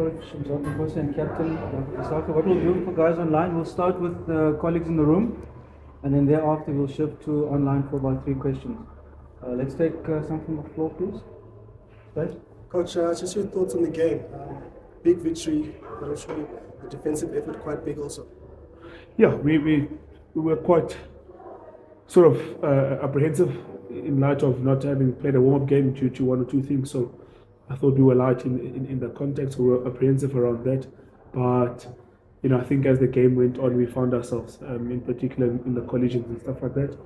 Coach Mziwakhe Nkosi and Captain Jaco Visagie. What we'll do for guys online, we'll start with the colleagues in the room, and then thereafter we'll shift to online for about 3 questions. Let's take some from the floor, please. Space. Coach, just your thoughts on the game. Big victory, but I'm sure the defensive effort quite big also. Yeah, we were quite sort of apprehensive in light of not having played a warm-up game due to 1 or 2 things. So I thought we were light in the context. We were apprehensive around that. But, I think as the game went on, we found ourselves, in particular in the collisions and stuff like that.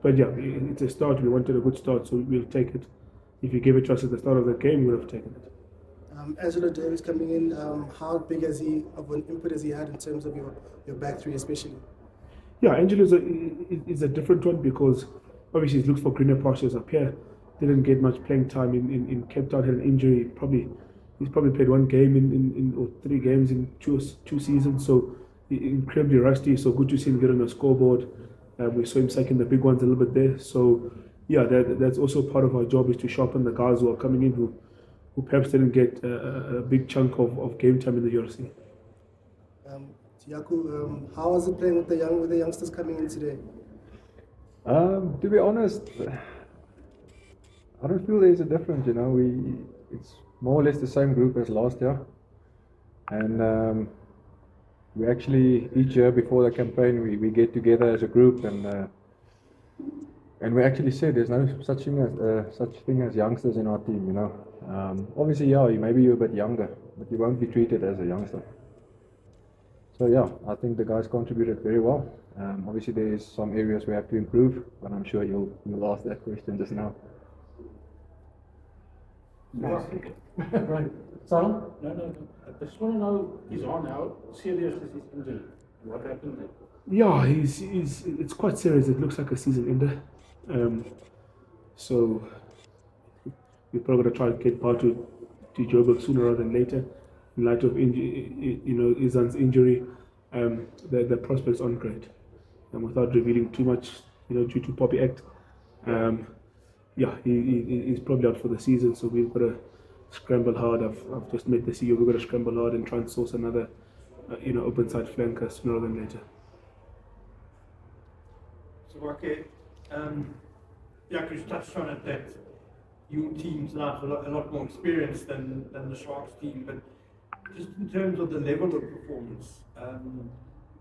But yeah, it's a start. We wanted a good start, so we'll take it. If you gave it to us at the start of the game, we would have taken it. Angelo Davis coming in, how big of an input has he had in terms of your back three especially? Yeah, Angelo is a different one because obviously he looks for greener pastures up here. Didn't get much playing time in Cape Town, had an injury. He's probably played 1 game or 3 games in two seasons, so incredibly rusty. So good to see him get on the scoreboard. We saw him sacking the big ones a little bit there. So yeah, that's also part of our job, is to sharpen the guys who are coming in who perhaps didn't get a big chunk of game time in the URC. Jaco, how was it playing with the youngsters coming in today? To be honest, I don't feel there's a difference. It's more or less the same group as last year, and we actually each year before the campaign we get together as a group and we actually said there's no such thing as youngsters in our team. Obviously, yeah, maybe you're a bit younger, but you won't be treated as a youngster. So yeah, I think the guys contributed very well. Obviously, there is some areas we have to improve, but I'm sure you'll ask that question just now. Right. Sam? No. I just want to know, he's on now. Serious is his injury. What happened there? Yeah, it's quite serious. It looks like a season ender. So we're probably going to try to get back to Joburg sooner rather than later. In light of Izan's injury, the prospects aren't great. And without revealing too much, due to Poppy Act, he's probably out for the season. So we've got to scramble hard. I've just met the CEO. We've got to scramble hard and try and source another, open side flanker sooner rather than later. Mziwakhe, Jaco's touched on it that your team's now a lot more experienced than the Sharks team, but just in terms of the level of performance,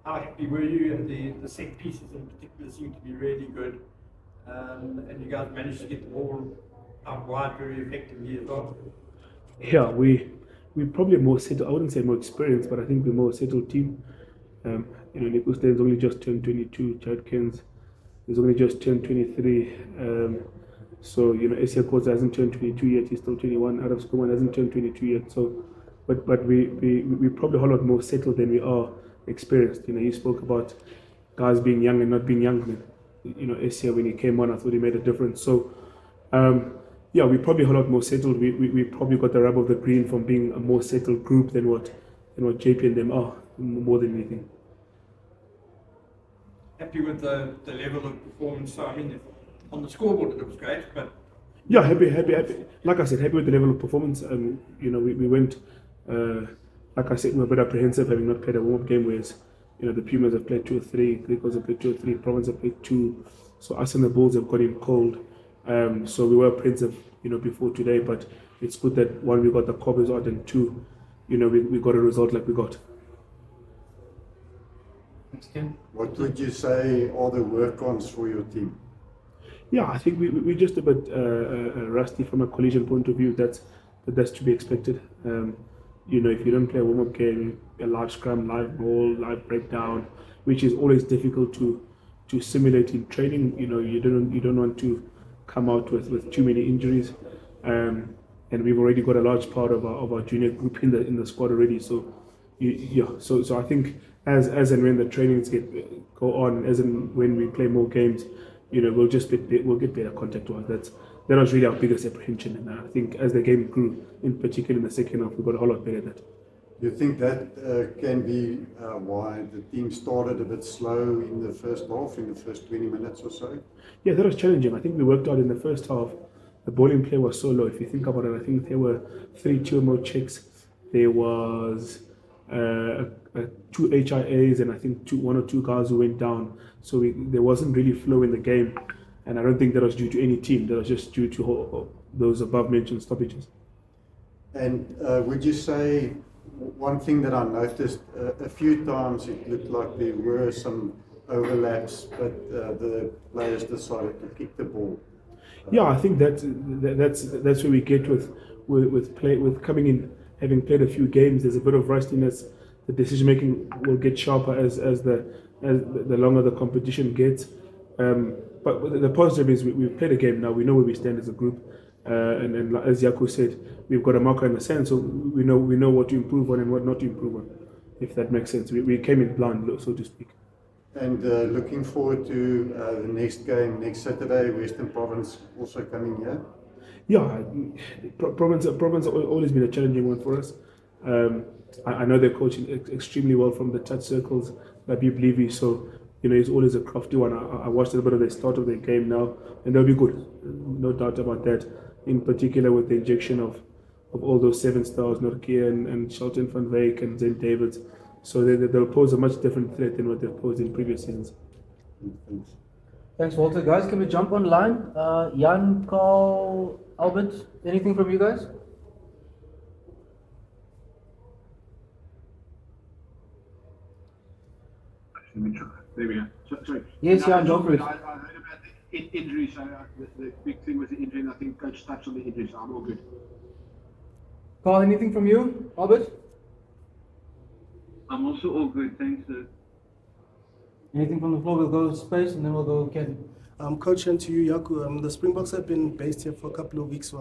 how happy were you? The set pieces in particular seem to be really good, and you guys managed to get the ball out wide very effectively as well. Yeah, we probably more settled. I wouldn't say more experienced, but I think we're more settled team. Nico Stan's only just turned 22. Chad Kens is only just turned 23. So Asia Koza hasn't turned 22 yet. He's still 21. Arab Skuman hasn't turned 22 yet. So, but we probably a whole lot more settled than we are experienced. You spoke about guys being young and not being young. Asia, when he came on, I thought he made a difference. So. We probably a whole lot more settled. We probably got the rub of the green from being a more settled group than what JP and them are, more than anything. Happy with the level of performance. So, I mean, on the scoreboard it looks great, but yeah, happy. Like I said, happy with the level of performance. We went. Like I said, we were a bit apprehensive having not played a warm-up game. Whereas, the Pumas have played 2 or 3, Griquas have played 2 or 3, Province have played 2. So us and the Bulls have got in cold. So we were apprehensive, before today, but it's good that 1, we got the cobbles out, and 2, we got a result like we got. Thanks, Ken. What would you say are the work-ons for your team? Yeah, I think we're just a bit rusty from a collision point of view. That's to be expected. If you don't play a warm-up game, a live scrum, live ball, live breakdown, which is always difficult to simulate in training. You don't want to come out with too many injuries, and we've already got a large part of our junior group in the squad already. So so I think as and when the trainings go on, as and when we play more games, we'll get better contact wise. That was really our biggest apprehension, and I think as the game grew, in particular in the second half, we got a whole lot better at that. You think that can be why the team started a bit slow in the first half, in the first 20 minutes or so? Yeah, that was challenging. I think we worked out in the first half. The bowling play was so low. If you think about it, I think there were 3 2 more checks. There was two HIAs and I think one or two guys who went down. So there wasn't really flow in the game. And I don't think that was due to any team. That was just due to those above-mentioned stoppages. And would you say one thing that I noticed a few times, it looked like there were some overlaps, but the players decided to kick the ball. Yeah, I think that's where we get with coming in, having played a few games. There's a bit of rustiness. The decision making will get sharper as the longer the competition gets. But the positive is we've played a game now. We know where we stand as a group, and as Jaco said, we've got a marker in the sand, so we know what to improve on and what not to improve on. If that makes sense, we came in blind, so to speak. And looking forward to the next game next Saturday. Western Province also coming here. Yeah, Province has always been a challenging one for us. I know they're coaching extremely well from the touch circles, Labib Levy, so it's always a crafty one. I watched a bit of the start of their game now, and they'll be good, no doubt about that. In particular with the injection of all those 7 stars, Norkia and Shelton van Wyk and Zen Davids. So they'll pose a much different threat than what they've posed in previous seasons. Thanks, Walter. Guys, can we jump online? Jan, Carl, Albert, anything from you guys? There we go. Sorry. Yes, Jan, go for it. I heard about the injury, so the big thing was the injury, and I think Coach touched on the injury, so I'm all good. Carl, anything from you? Albert? I'm also all good, thanks. Anything from the floor? We'll go space and then we'll go Ken. Coach, and to you, Jaco, the Springboks have been based here for a couple of weeks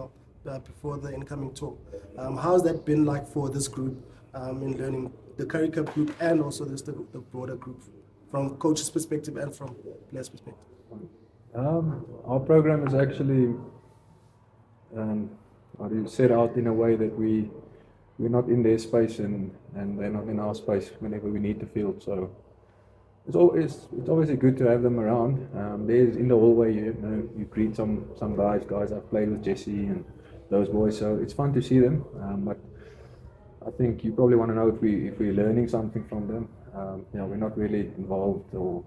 before the incoming tour. How's that been like for this group in learning the Currie Cup group and also the broader group from coach's perspective and from players' perspective? Our program is actually set out in a way that we're not in their space and they're not in our space whenever we need the field. So it's obviously good to have them around. There's in the hallway, you greet some guys I've played with, Jesse and those boys. So it's fun to see them. But I think you probably want to know if we're learning something from them. We're not really involved or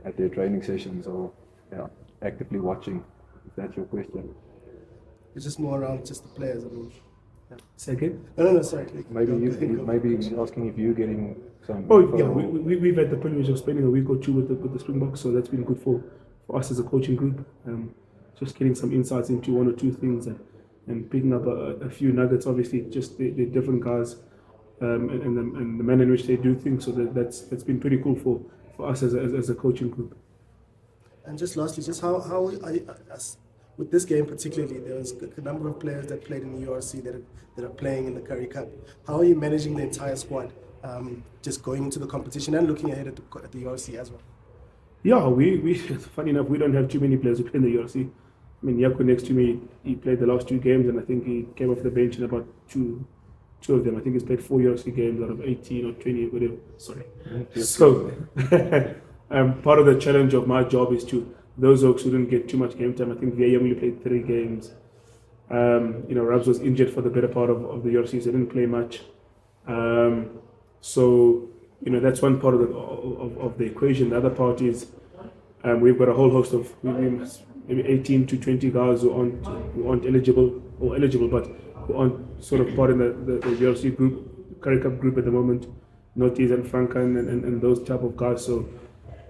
at their training sessions or actively watching, if that's your question. It's just more around just the players. I mean, Second? No, sorry. Maybe he's asking if you're getting some. Oh yeah, we've had the privilege of spending a week or two with the Springboks, so that's been good for us as a coaching group. Just getting some insights into one or two things and picking up a few nuggets. Obviously, just the different guys and the manner in which they do things. So that's been pretty cool for us as a coaching group. And just lastly, just how with this game particularly, there was a number of players that played in the URC that are playing in the Currie Cup. How are you managing the entire squad, just going into the competition and looking ahead at the URC as well? Yeah, we funny enough, we don't have too many players who play in the URC. I mean, Jaco next to me, he played the last 2 games, and I think he came off the bench in about two of them. I think he's played 4 URC games out of 18 or 20, whatever. Sorry. So, part of the challenge of my job is to those folks who didn't get too much game time. I think VA only played 3 games. Rabs was injured for the better part of the URC, so didn't play much. So, that's one part of the equation. The other part is we've got a whole host of maybe 18 to 20 guys who aren't eligible, but who aren't sort of part in the URC group, Currie Cup group at the moment. Notis and Franken and those type of guys. So,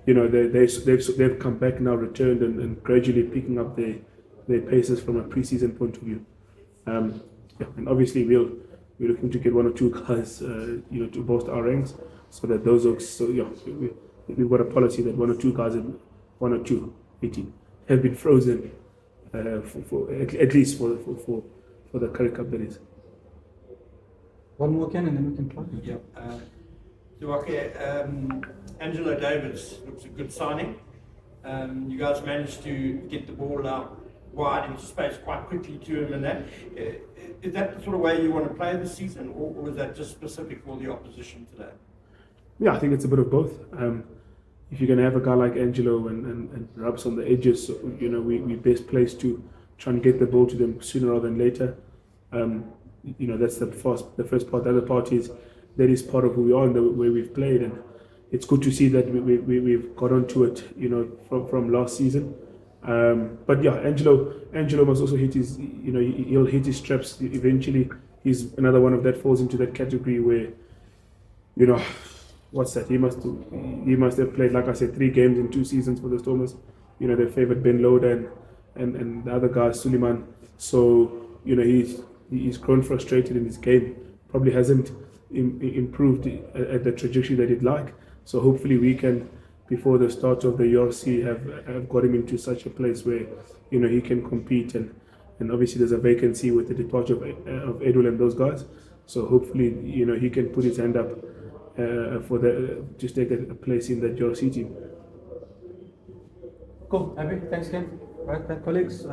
they've come back now, returned and gradually picking up their paces from a pre-season point of view. And obviously we're looking to get 1 or 2 guys, to boost our ranks, so that those are, we've got a policy that 1 or 2 guys, 1 or 2, 18, have been frozen for at least for the Currie Cup, that is. One more, Ken, and then we can plug. Mziwakhe, Angelo Davids looks a good signing. You guys managed to get the ball out wide into space quite quickly to him, and that is that the sort of way you want to play this season, or is that just specific for the opposition today? Yeah, I think it's a bit of both. If you're going to have a guy like Angelo and Rabs on the edges, we're best placed to try and get the ball to them sooner rather than later. that's the first part. The other part is that is part of who we are and the way we've played, and it's good to see that we've got onto it, from last season. But yeah, Angelo must also hit his, he'll hit his straps eventually. He's another one of that falls into that category where, what's that? He must have played, like I said, 3 games in 2 seasons for the Stormers. Their favorite Ben Loda and the other guy Suleiman. So he's grown frustrated in his game. Probably hasn't improved at the trajectory that he'd like. So hopefully we can, before the start of the URC, have got him into such a place where he can compete, and obviously there's a vacancy with the departure of Edwin and those guys. So hopefully he can put his hand up for just take a place in the URC team. Cool, happy. Thanks, Ken. Right, colleagues.